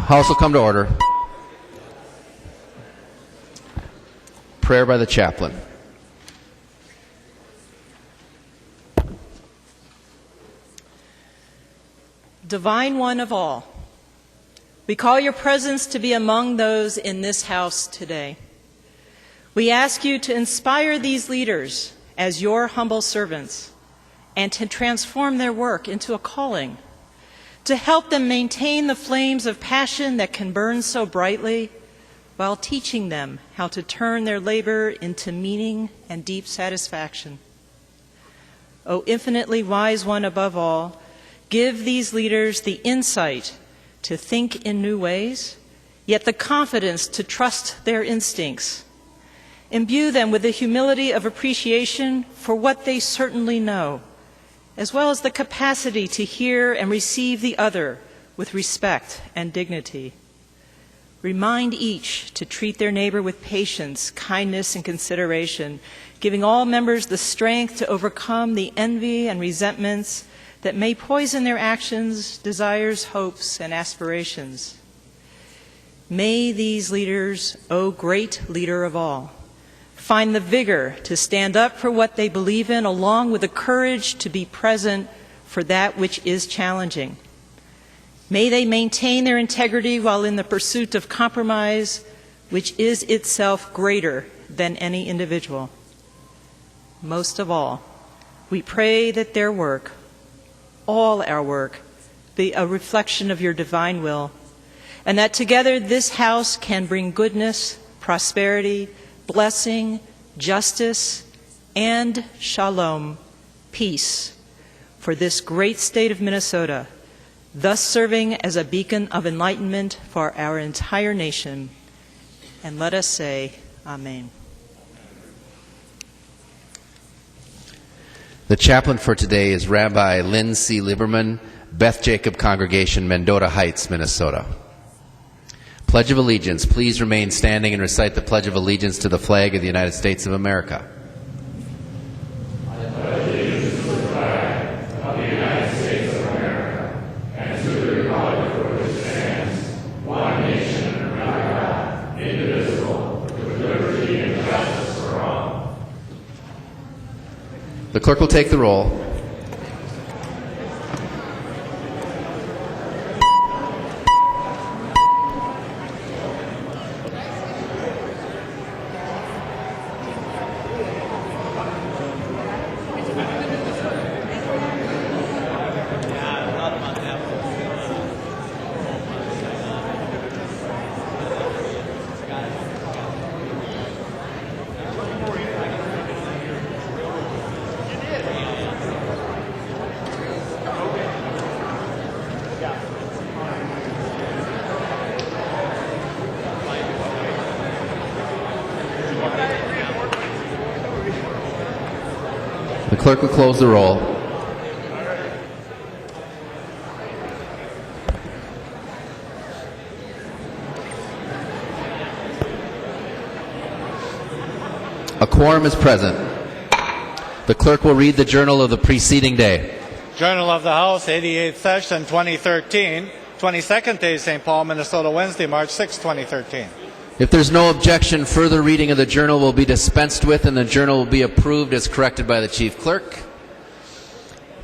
House will come to order. Prayer by the chaplain. Divine One of all, we call your presence to be among those in this house today. We ask you to inspire these leaders as your humble servants and to transform their work into a calling, to help them maintain the flames of passion that can burn so brightly while teaching them how to turn their labor into meaning and deep satisfaction. O infinitely wise one above all, give these leaders the insight to think in new ways, yet the confidence to trust their instincts. Imbue them with the humility of appreciation for what they certainly know, as well as the capacity to hear and receive the other with respect and dignity. Remind each to treat their neighbor with patience, kindness, and consideration, giving all members the strength to overcome the envy and resentments that may poison their actions, desires, hopes, and aspirations. May these leaders, O great leader of all, find the vigor to stand up for what they believe in, along with the courage to be present for that which is challenging. May they maintain their integrity while in the pursuit of compromise, which is itself greater than any individual. Most of all, we pray that their work, all our work, be a reflection of your divine will, and that together this house can bring goodness, prosperity, blessing, justice, and shalom, peace, for this great state of Minnesota, thus serving as a beacon of enlightenment for our entire nation. And let us say, Amen. The chaplain for today is Rabbi Lynn C. Lieberman, Beth Jacob Congregation, Mendota Heights, Minnesota. Pledge of Allegiance. Please remain standing and recite the Pledge of Allegiance to the flag of the United States of America. I pledge allegiance to the flag of the United States of America and to the republic for which it stands, one nation under God, indivisible, with liberty and justice for all. The clerk will take the roll. The clerk will close the roll. A quorum is present. The clerk will read the journal of the preceding day. Journal of the House, 88th session, 2013, 22nd day, St. Paul, Minnesota, Wednesday, March 6, 2013. If there's no objection, further reading of the journal will be dispensed with, and the journal will be approved as corrected by the chief clerk.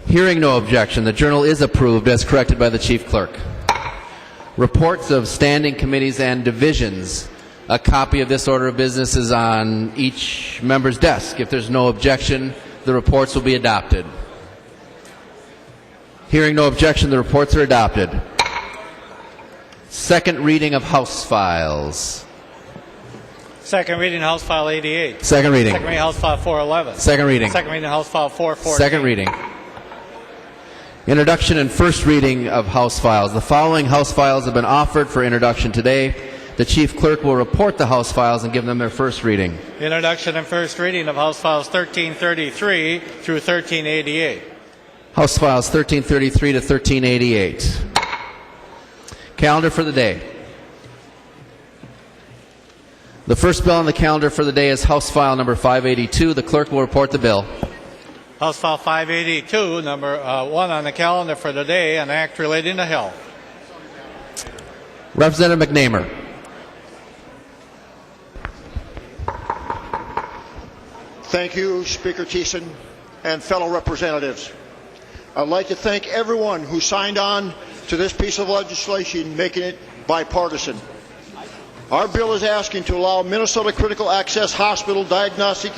Hearing no objection, the journal is approved as corrected by the chief clerk. Reports of standing committees and divisions. A copy of this order of business is on each member's desk. If there's no objection, the reports will be adopted. Hearing no objection, the reports are adopted. Second reading of House files. Second reading, House File 88. Second reading. Second reading, House File 411. Second reading. Second reading, House File 414. Second reading. Introduction and first reading of House files. The following House files have been offered for introduction today. The chief clerk will report the House files and give them their first reading. Introduction and first reading of House Files 1333 through 1388. House files 1333 to 1388. Calendar for the day. The first bill on the calendar for the day is House File number 582. The clerk will report the bill. House File 582, number 1 on the calendar for the day, an act relating to health. Representative McNamar. Thank you, Speaker Thiessen and fellow representatives. I'd like to thank everyone who signed on to this piece of legislation, making it bipartisan. Our bill is asking to allow Minnesota Critical Access Hospital diagnostic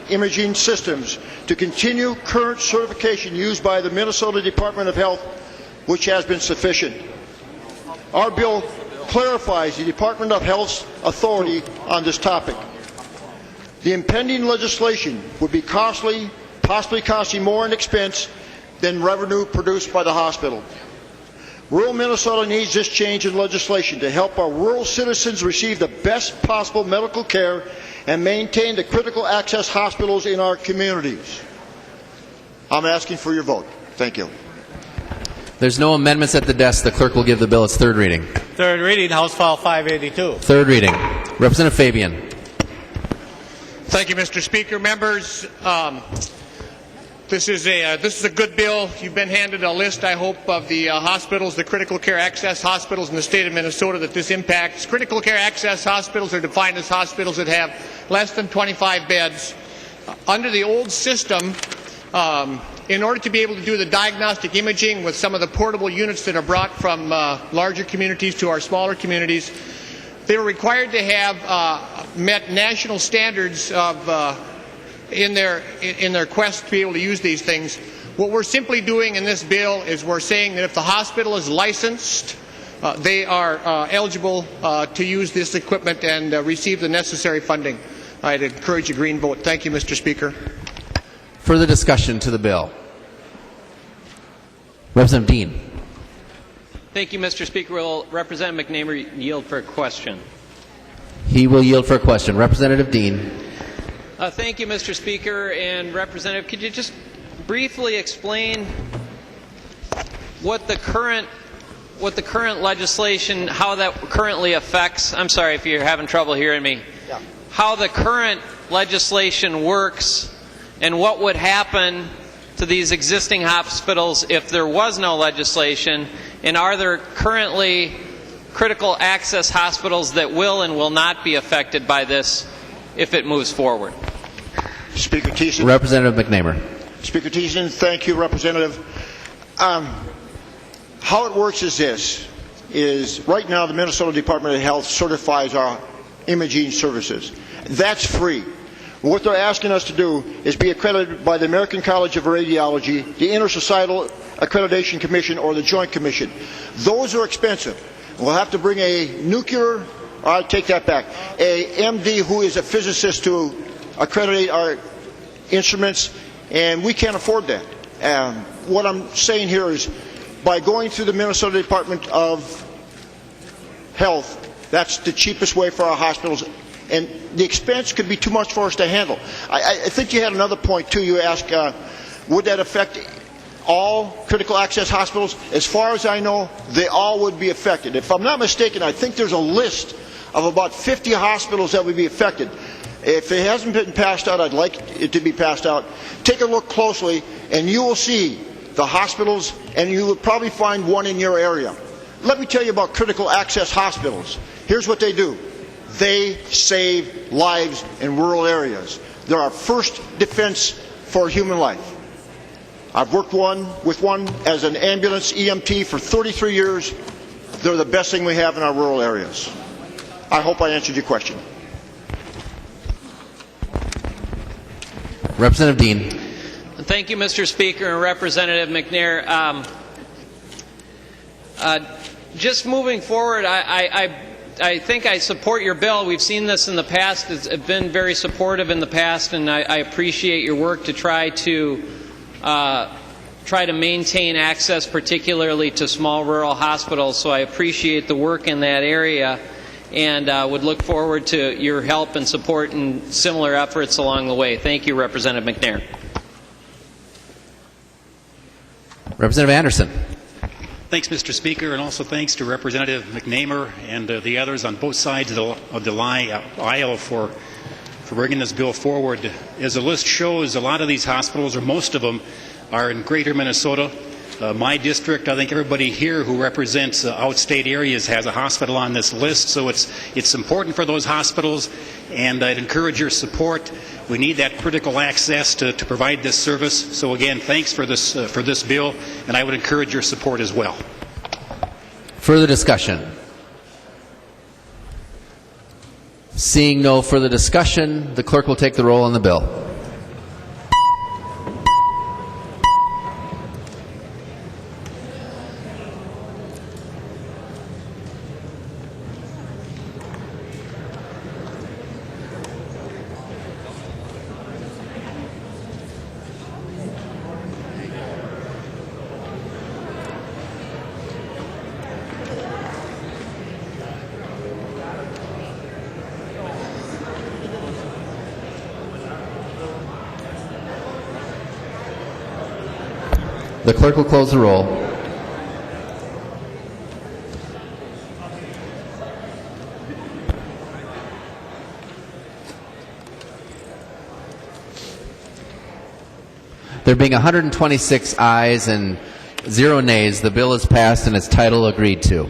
imaging systems to continue current certification used by the Minnesota Department of Health, which has been sufficient. Our bill clarifies the Department of Health's authority on this topic. The impending legislation would be costly, possibly costing more in expense than revenue produced by the hospital. Rural Minnesota needs this change in legislation to help our rural citizens receive the best possible medical care and maintain the critical access hospitals in our communities. I'm asking for your vote. Thank you. There's no amendments at the desk. The clerk will give the bill its third reading. Third reading, House File 582. Third reading. Representative Fabian. Thank you, Mr. Speaker. Members, this is a good bill. You've been handed a list, I hope, of the hospitals, the critical care access hospitals in the state of Minnesota that this impacts. Critical care access hospitals are defined as hospitals that have less than 25 beds. Under the old system, in order to be able to do the diagnostic imaging with some of the portable units that are brought from larger communities to our smaller communities, they were required to have met national standards of in their quest to be able to use these things. What we're simply doing in this bill is we're saying that if the hospital is licensed, they are eligible to use this equipment and receive the necessary funding. I'd encourage a green vote. Thank you, Mr. Speaker. Further discussion to the bill. Representative Dean. Thank you, Mr. Speaker. Will Representative McNamar yield for a question? He will yield for a question. Representative Dean. Thank you, Mr. Speaker. And Representative, could you just briefly explain what the current legislation, how that currently affects? I'm sorry if you're having trouble hearing me. Yeah. How the current legislation works, and what would happen to these existing hospitals if there was no legislation, and are there currently critical access hospitals that will and will not be affected by this if it moves forward? Speaker Thiessen. Representative McNamar. Speaker Thiessen, thank you, Representative. How it works is this, is right now the Minnesota Department of Health certifies our imaging services. That's free. What they're asking us to do is be accredited by the American College of Radiology, the Intersocietal Accreditation Commission, or the Joint Commission. Those are expensive. We'll have to bring a I take that back, a MD who is a physicist to accredit our instruments, and we can't afford that. What I'm saying here is by going through the Minnesota Department of Health, that's the cheapest way for our hospitals, and the expense could be too much for us to handle. I think you had another point too. You asked, would that affect all critical access hospitals? As far as I know, they all would be affected. If I'm not mistaken, I think there's a list of about 50 hospitals that would be affected. If it hasn't been passed out, I'd like it to be passed out. Take a look closely, and you will see the hospitals, and you will probably find one in your area. Let me tell you about critical access hospitals. Here's what they do. They save lives in rural areas. They're our first defense for human life. I've worked with one as an ambulance EMT for 33 years. They're the best thing we have in our rural areas. I hope I answered your question. Representative Dean. Thank you, Mr. Speaker, and Representative McNair. Just moving forward, I think I support your bill. We've seen this in the past. It's been very supportive in the past, and I appreciate your work to try to maintain access, particularly to small rural hospitals. So I appreciate the work in that area, and would look forward to your help and support in similar efforts along the way. Thank you, Representative McNair. Representative Anderson. Thanks, Mr. Speaker, and also thanks to Representative McNamar and the others on both sides of the aisle for bringing this bill forward. As the list shows, a lot of these hospitals, or most of them, are in greater Minnesota. My district, I think everybody here who represents outstate areas has a hospital on this list, so it's important for those hospitals, and I'd encourage your support. We need that critical access to provide this service. So again, thanks for this bill, and I would encourage your support as well. Further discussion? Seeing no further discussion, the clerk will take the roll on the bill. The clerk will close the roll. There being 126 ayes and 0 nays, the bill is passed and its title agreed to.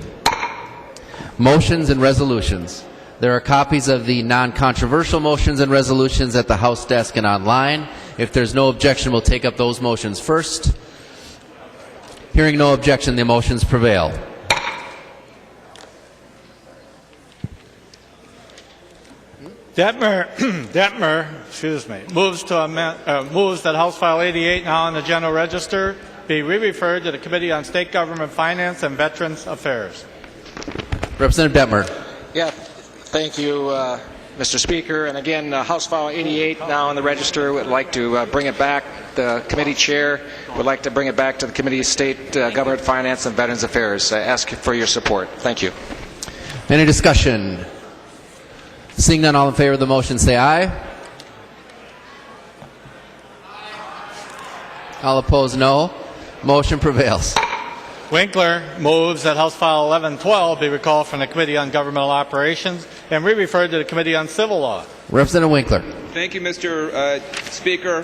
Motions and resolutions. There are copies of the non-controversial motions and resolutions at the House desk and online. If there's no objection, we'll take up those motions first. Hearing no objection, the motions prevail. Detmer, moves that House File 88, now in the General Register, be re-referred to the Committee on State Government Finance and Veterans Affairs. Representative Detmer. Yeah, thank you, Mr. Speaker. And again, House File 88, now in the Register, would like to bring it back. The committee chair would like to bring it back to the Committee of State Government Finance and Veterans Affairs. I ask for your support. Thank you. Any discussion? Seeing none, all in favor of the motion say aye. All opposed, no. Motion prevails. Winkler moves that House File 1112 be recalled from the Committee on Governmental Operations and re-referred to the Committee on Civil Law. Representative Winkler. Thank you, Mr. Speaker.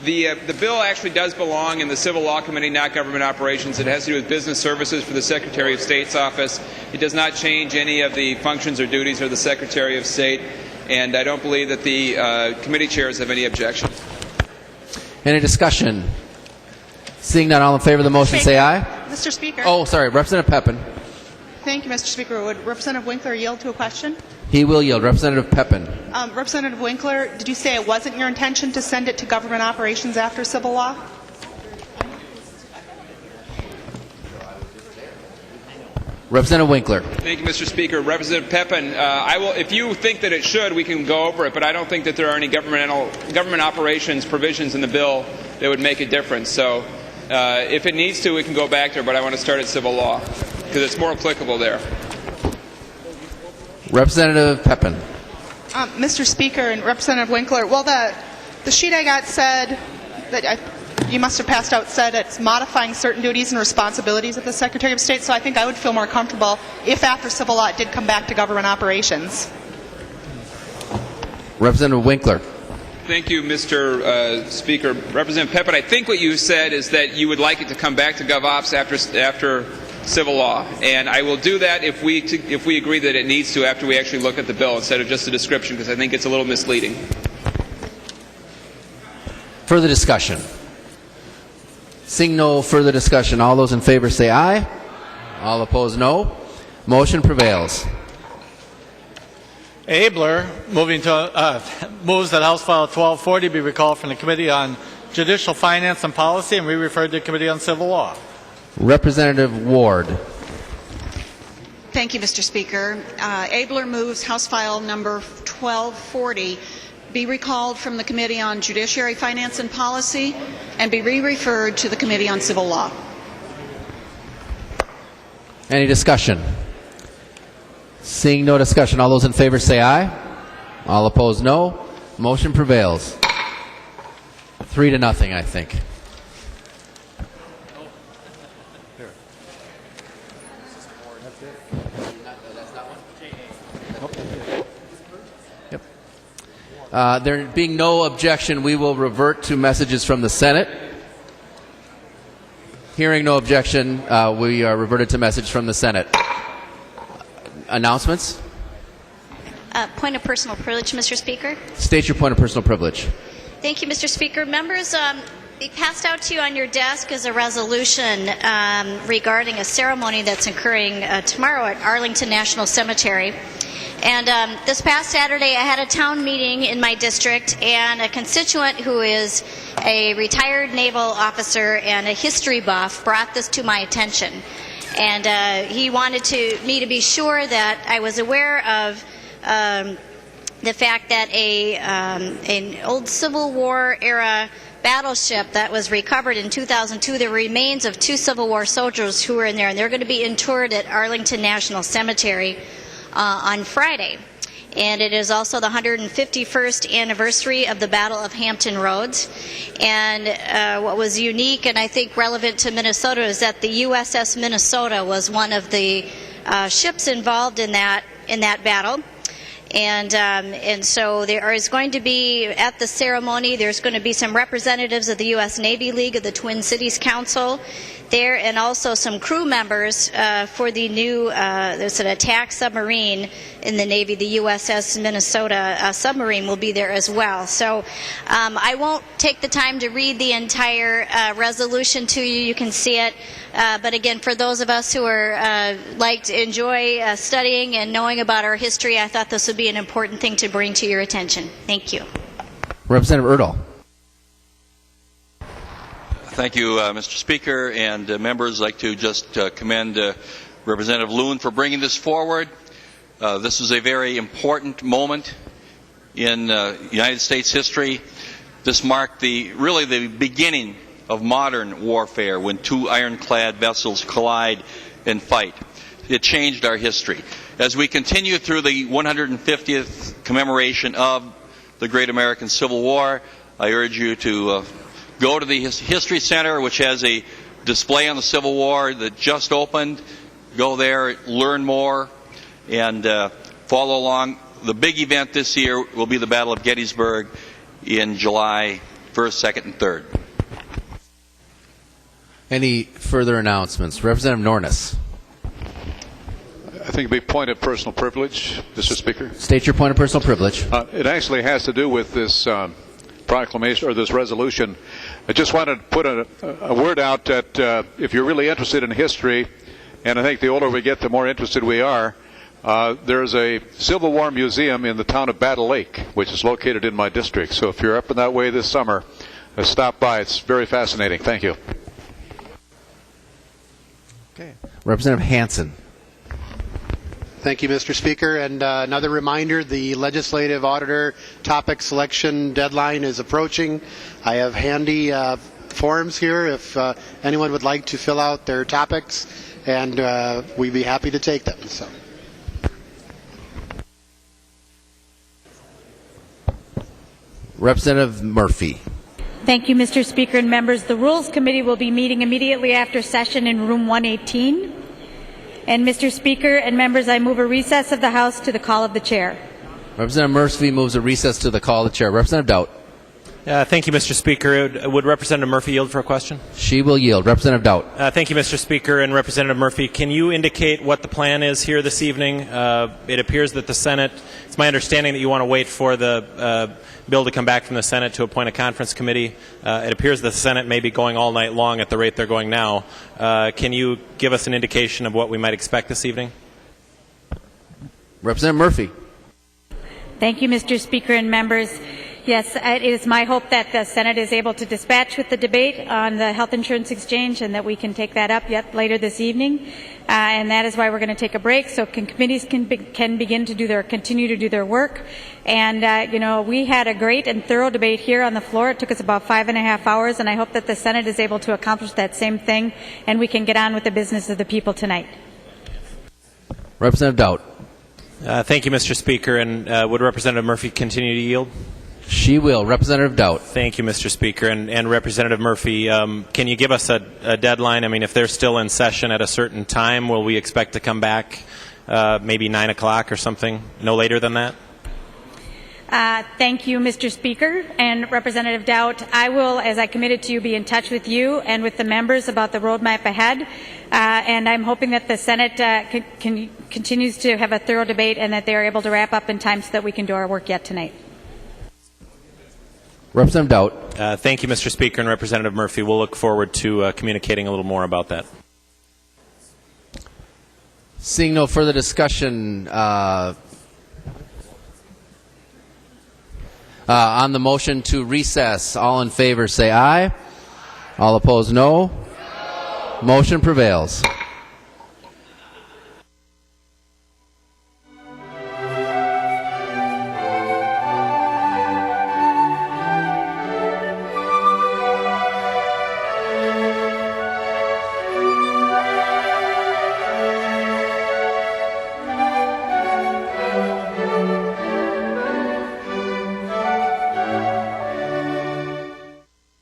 The bill actually does belong in the Civil Law Committee, not Government Operations. It has to do with business services for the Secretary of State's office. It does not change any of the functions or duties of the Secretary of State, and I don't believe that the committee chairs have any objection. Any discussion? Seeing none, all in favor of the motion say aye. Mr. Speaker. Oh, sorry, Representative Pepin. Thank you, Mr. Speaker. Would Representative Winkler yield to a question? He will yield. Representative Pepin. Representative Winkler, did you say it wasn't your intention to send it to Government Operations after Civil Law? Representative Winkler. Thank you, Mr. Speaker. Representative Pepin, if you think that it should, we can go over it, but I don't think that there are any government operations provisions in the bill that would make a difference. So if it needs to, we can go back there, but I want to start at civil law because it's more applicable there. Representative Pepin. Mr. Speaker and Representative Winkler, well, the sheet I got said that you must have passed out said it's modifying certain duties and responsibilities of the Secretary of State, so I think I would feel more comfortable if after civil law it did come back to Government Operations. Representative Winkler. Thank you, Mr. Speaker. Representative Pepin, I think what you said is that you would like it to come back to GovOps after civil law, and I will do that if we agree that it needs to after we actually look at the bill instead of just a description, because I think it's a little misleading. Further discussion? Seeing no further discussion, all those in favor say aye. All opposed, no. Motion prevails. Abler moves that House File 1240 be recalled from the Committee on Judicial Finance and Policy and re-referred to the Committee on Civil Law. Representative Ward. Thank you, Mr. Speaker. Abler moves House File number 1240 be recalled from the Committee on Judiciary, Finance and Policy and be re-referred to the Committee on Civil Law. Any discussion? Seeing no discussion, all those in favor say aye. All opposed, no. Motion prevails. 3-0, I think. There being no objection, we will revert to messages from the Senate. Hearing no objection, we are reverted to message from the Senate. Announcements? Point of personal privilege, Mr. Speaker. State your point of personal privilege. Thank you, Mr. Speaker. Members, passed out to you on your desk is a resolution regarding a ceremony that's occurring tomorrow at Arlington National Cemetery. And this past Saturday, I had a town meeting in my district, and a constituent who is a retired naval officer and a history buff brought this to my attention. And he wanted me to be sure that I was aware of the fact that an old Civil War era battleship that was recovered in 2002, the remains of 2 Civil War soldiers who were in there, and they're going to be interred at Arlington National Cemetery on Friday. And it is also the 151st anniversary of the Battle of Hampton Roads. And what was unique and I think relevant to Minnesota is that the USS Minnesota was one of the ships involved in that battle. And so there is going to be, at the ceremony, there's going to be some representatives of the U.S. Navy League of the Twin Cities Council there, and also some crew members for the new, there's an attack submarine in the Navy, the USS Minnesota submarine will be there as well. So I won't take the time to read the entire resolution to you. You can see it. But again, for those of us who are enjoy studying and knowing about our history, I thought this would be an important thing to bring to your attention. Thank you. Representative Erdahl. Thank you, Mr. Speaker, and members. I'd like to just commend Representative Loon for bringing this forward. This is a very important moment in United States history. This marked really the beginning of modern warfare, when 2 ironclad vessels collide and fight. It changed our history. As we continue through the 150th commemoration of the Great American Civil War, I urge you to go to the History Center, which has a display on the Civil War that just opened. Go there, learn more, and follow along. The big event this year will be the Battle of Gettysburg in July 1st, 2nd, and 3rd. Any further announcements? Representative Nornes. I think it'd be point of personal privilege, Mr. Speaker. State your point of personal privilege. It actually has to do with this proclamation or this resolution. I just wanted to put a word out that if you're really interested in history, and I think the older we get, the more interested we are, there's a Civil War museum in the town of Battle Lake, which is located in my district. So if you're up in that way this summer, stop by. It's very fascinating. Thank you. Okay. Representative Hansen. Thank you, Mr. Speaker. And another reminder, the legislative auditor topic selection deadline is approaching. I have handy forms here if anyone would like to fill out their topics, and we'd be happy to take them. So. Representative Murphy. Thank you, Mr. Speaker and members. The Rules Committee will be meeting immediately after session in room 118. And Mr. Speaker and members, I move a recess of the House to the call of the Chair. Representative Murphy moves a recess to the call of the Chair. Representative Doubt. Thank you, Mr. Speaker. Would Representative Murphy yield for a question? She will yield. Representative Doubt. Thank you, Mr. Speaker. And Representative Murphy, can you indicate what the plan is here this evening? It appears that the Senate, it's my understanding that you want to wait for the bill to come back from the Senate to appoint a conference committee. It appears the Senate may be going all night long at the rate they're going now. Can you give us an indication of what we might expect this evening? Representative Murphy. Thank you, Mr. Speaker and members. Yes, it is my hope that the Senate is able to dispatch with the debate on the health insurance exchange and that we can take that up yet later this evening. And that is why we're going to take a break so committees can begin to continue to do their work. And, we had a great and thorough debate here on the floor. It took us about 5.5 hours, and I hope that the Senate is able to accomplish that same thing and we can get on with the business of the people tonight. Representative Doubt. Thank you, Mr. Speaker. And would Representative Murphy continue to yield? She will. Representative Doubt. Thank you, Mr. Speaker. And Representative Murphy, can you give us a deadline? I mean, if they're still in session at a certain time, will we expect to come back maybe 9 o'clock or something? No later than that? Thank you, Mr. Speaker. And Representative Dowd, I will, as I committed to you, be in touch with you and with the members about the roadmap ahead. And I'm hoping that the Senate continues to have a thorough debate and that they are able to wrap up in time so that we can do our work yet tonight. Representative Dowd. Thank you, Mr. Speaker, and Representative Murphy. We'll look forward to communicating a little more about that. Seeing no further discussion on the motion to recess, all in favor say aye. All opposed, no. Motion prevails.